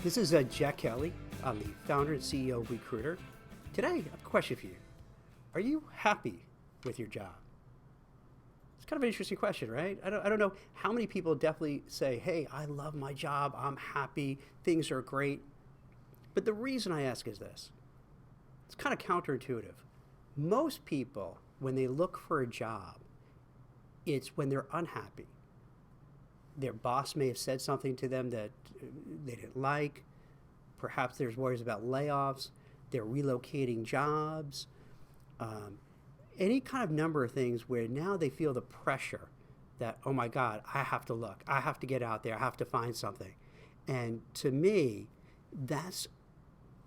This is Jack Kelly. I'm the founder and CEO of WeCruitr. Today, I have a question for you. Are you happy with your job? It's kind of an interesting question, right? I don't know how many people definitely say, hey, I love my job, I'm happy, things are great. But the reason I ask is this. It's kind of counterintuitive. Most people, when they look for a job, it's when they're unhappy. Their boss may have said something to them that they didn't like. Perhaps there's worries about layoffs. They're relocating jobs. Any kind of number of things where now they feel the pressure that, oh my God, I have to look. I have to get out there. I have to find something. And to me, that's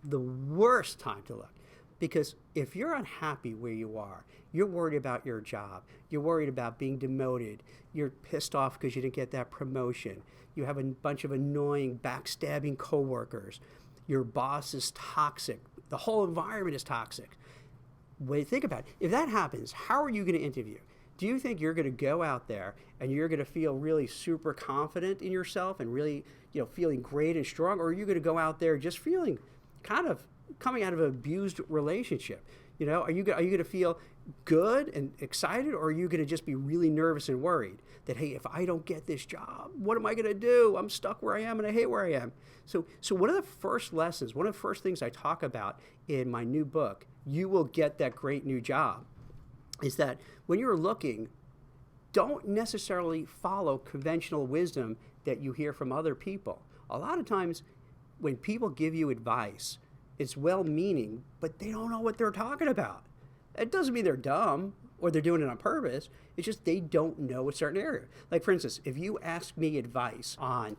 the worst time to look. Because if you're unhappy where you are, you're worried about your job, you're worried about being demoted, you're pissed off because you didn't get that promotion, you have a bunch of annoying, backstabbing coworkers, your boss is toxic, the whole environment is toxic. When you think about it, if that happens, how are you going to interview? Do you think you're going to go out there and you're going to feel really super confident in yourself and really, feeling great and strong, or are you going to go out there just feeling kind of coming out of an abused relationship? Are you going to feel good and excited, or are you going to just be really nervous and worried that, hey, if I don't get this job, what am I going to do? I'm stuck where I am and I hate where I am. So one of the first lessons, one of the first things I talk about in my new book, You Will Get That Great New Job, is that when you're looking, don't necessarily follow conventional wisdom that you hear from other people. A lot of times when people give you advice, it's well-meaning, but they don't know what they're talking about. It doesn't mean they're dumb or they're doing it on purpose. It's just they don't know a certain area. Like, for instance, if you ask me advice on,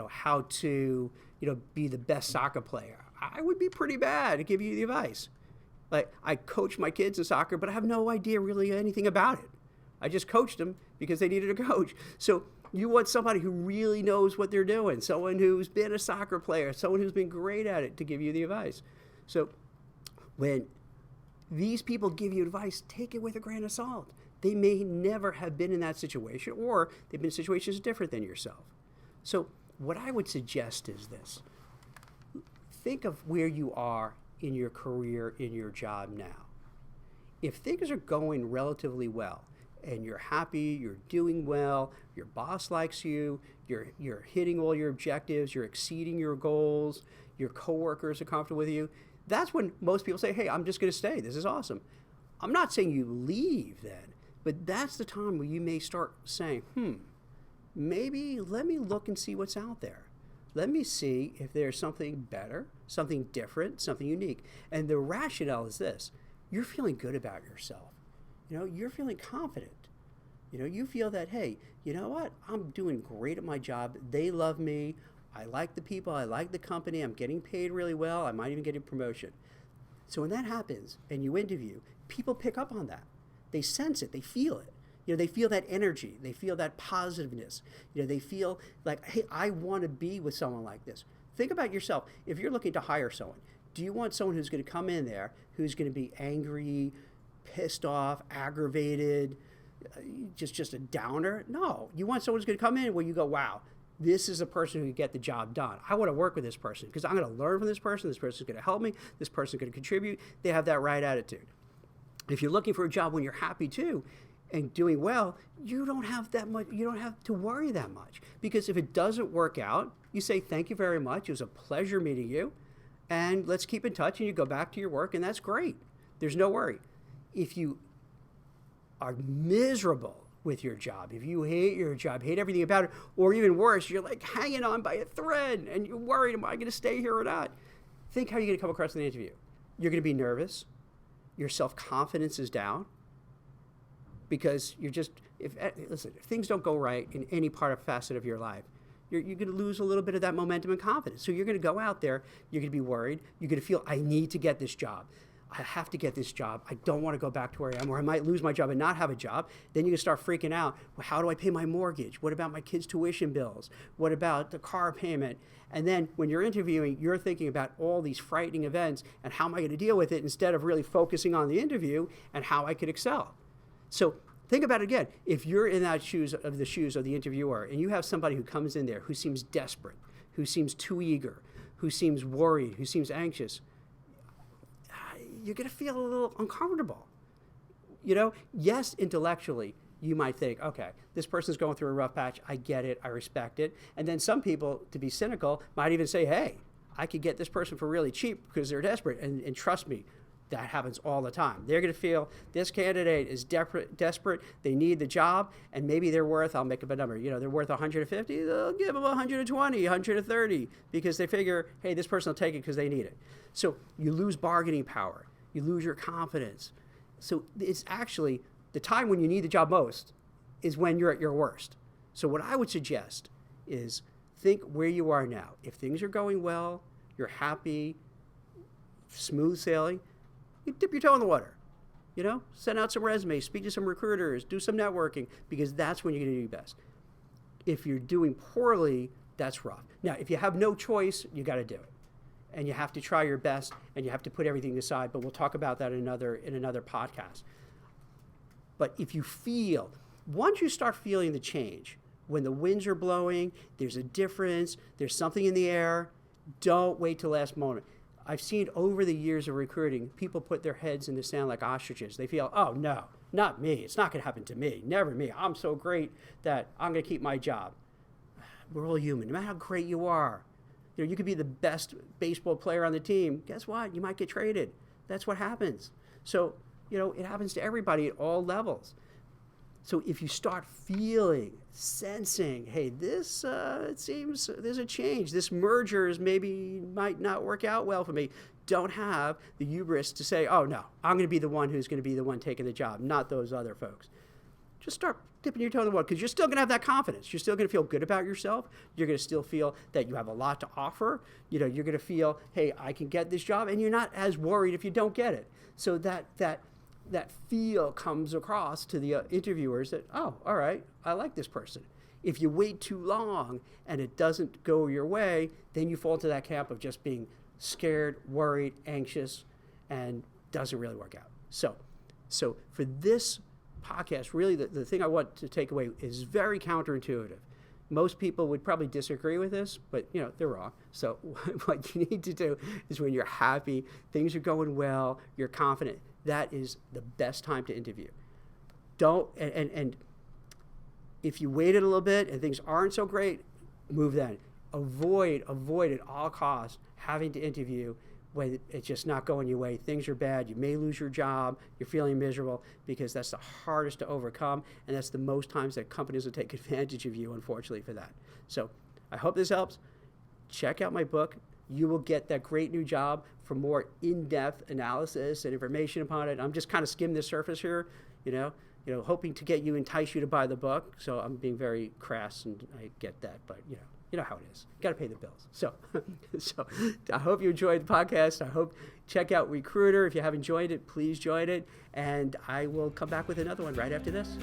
how to, be the best soccer player, I would be pretty bad at giving you the advice. Like, I coach my kids in soccer, but I have no idea really anything about it. I just coached them because they needed a coach. So you want somebody who really knows what they're doing, someone who's been a soccer player, someone who's been great at it to give you the advice. So when these people give you advice, take it with a grain of salt. They may never have been in that situation, or they've been in situations different than yourself. So what I would suggest is this. Think of where you are in your career, in your job now. If things are going relatively well, and you're happy, you're doing well, your boss likes you, you're hitting all your objectives, you're exceeding your goals, your coworkers are comfortable with you, that's when most people say, hey, I'm just going to stay. This is awesome. I'm not saying you leave then, but that's the time where you may start saying, maybe let me look and see what's out there. Let me see if there's something better, something different, something unique. And the rationale is this. You're feeling good about yourself. You're feeling confident. You feel that, hey, you know what? I'm doing great at my job. They love me. I like the people. I like the company. I'm getting paid really well. I might even get a promotion. So when that happens and you interview, people pick up on that. They sense it. They feel it. They feel that energy. They feel that positiveness. They feel like, hey, I want to be with someone like this. Think about yourself. If you're looking to hire someone, do you want someone who's going to come in there who's going to be angry, pissed off, aggravated, just a downer? No. You want someone who's going to come in where you go, wow, this is a person who can get the job done. I want to work with this person because I'm going to learn from this person. This person's going to help me. This person's going to contribute. They have that right attitude. If you're looking for a job when you're happy too and doing well, you don't have that much. You don't have to worry that much, because if it doesn't work out, you say, thank you very much. It was a pleasure meeting you, and let's keep in touch, and you go back to your work, and that's great. There's no worry. If you are miserable with your job, if you hate your job, hate everything about it, or even worse, you're like hanging on by a thread and you're worried, am I going to stay here or not? Think how you're going to come across in the interview. You're going to be nervous. Your self-confidence is down because you're just, if things don't go right in any facet of your life, you're going to lose a little bit of that momentum and confidence. So you're going to go out there, you're going to be worried, you're going to feel, I need to get this job. I have to get this job. I don't want to go back to where I am, or I might lose my job and not have a job. Then you can start freaking out. Well, how do I pay my mortgage? What about my kids' tuition bills? What about the car payment? And then when you're interviewing, you're thinking about all these frightening events and how am I going to deal with it, instead of really focusing on the interview and how I could excel. So think about it again. If you're in the shoes of the interviewer and you have somebody who comes in there who seems desperate, who seems too eager, who seems worried, who seems anxious, you're going to feel a little uncomfortable. Yes, intellectually, you might think, okay, this person's going through a rough patch. I get it. I respect it. And then some people, to be cynical, might even say, hey, I could get this person for really cheap because they're desperate. And trust me, that happens all the time. They're going to feel this candidate is desperate. They need the job, and maybe they're worth, I'll make up a number, they're worth 150. They'll give them 120, 130 because they figure, hey, this person will take it because they need it. So you lose bargaining power. You lose your confidence. So it's actually the time when you need the job most is when you're at your worst. So what I would suggest is think where you are now. If things are going well, you're happy, smooth sailing, you dip your toe in the water. Send out some resumes, speak to some recruiters, do some networking, because that's when you're going to do best. If you're doing poorly, that's rough. Now, if you have no choice, you got to do it. And you have to try your best, and you have to put everything aside, but we'll talk about that in another podcast. But if you feel, once you start feeling the change, when the winds are blowing, there's a difference, there's something in the air, don't wait till the last moment. I've seen over the years of recruiting, people put their heads in the sand like ostriches. They feel, oh, no, not me. It's not going to happen to me. Never me. I'm so great that I'm going to keep my job. We're all human. No matter how great you are, you could be the best baseball player on the team. Guess what? You might get traded. That's what happens. So, it happens to everybody at all levels. So if you start feeling, sensing, hey, this, it seems there's a change. This merger might not work out well for me. Don't have the hubris to say, oh, no, I'm going to be the one who's going to be the one taking the job, not those other folks. Just start dipping your toe in the water because you're still going to have that confidence. You're still going to feel good about yourself. You're going to still feel that you have a lot to offer. You're going to feel, hey, I can get this job, and you're not as worried if you don't get it. So that feel comes across to the interviewers that, oh, all right, I like this person. If you wait too long and it doesn't go your way, then you fall into that camp of just being scared, worried, anxious, and doesn't really work out. So for this podcast, really the thing I want to take away is very counterintuitive. Most people would probably disagree with this, but they're wrong. So what you need to do is when you're happy, things are going well, you're confident, that is the best time to interview. And if you waited a little bit and things aren't so great, move then. Avoid at all costs having to interview when it's just not going your way. Things are bad. You may lose your job. You're feeling miserable because that's the hardest to overcome. And that's the most times that companies will take advantage of you, unfortunately, for that. So I hope this helps. Check out my book. You will get that great new job for more in-depth analysis and information upon it. I'm just kind of skimming the surface here, hoping to entice you to buy the book. So I'm being very crass, and I get that, but you know how it is. Got to pay the bills. So I hope you enjoyed the podcast. I hope check out WeCruitr. If you haven't joined it, please join it, and I will come back with another one right after this.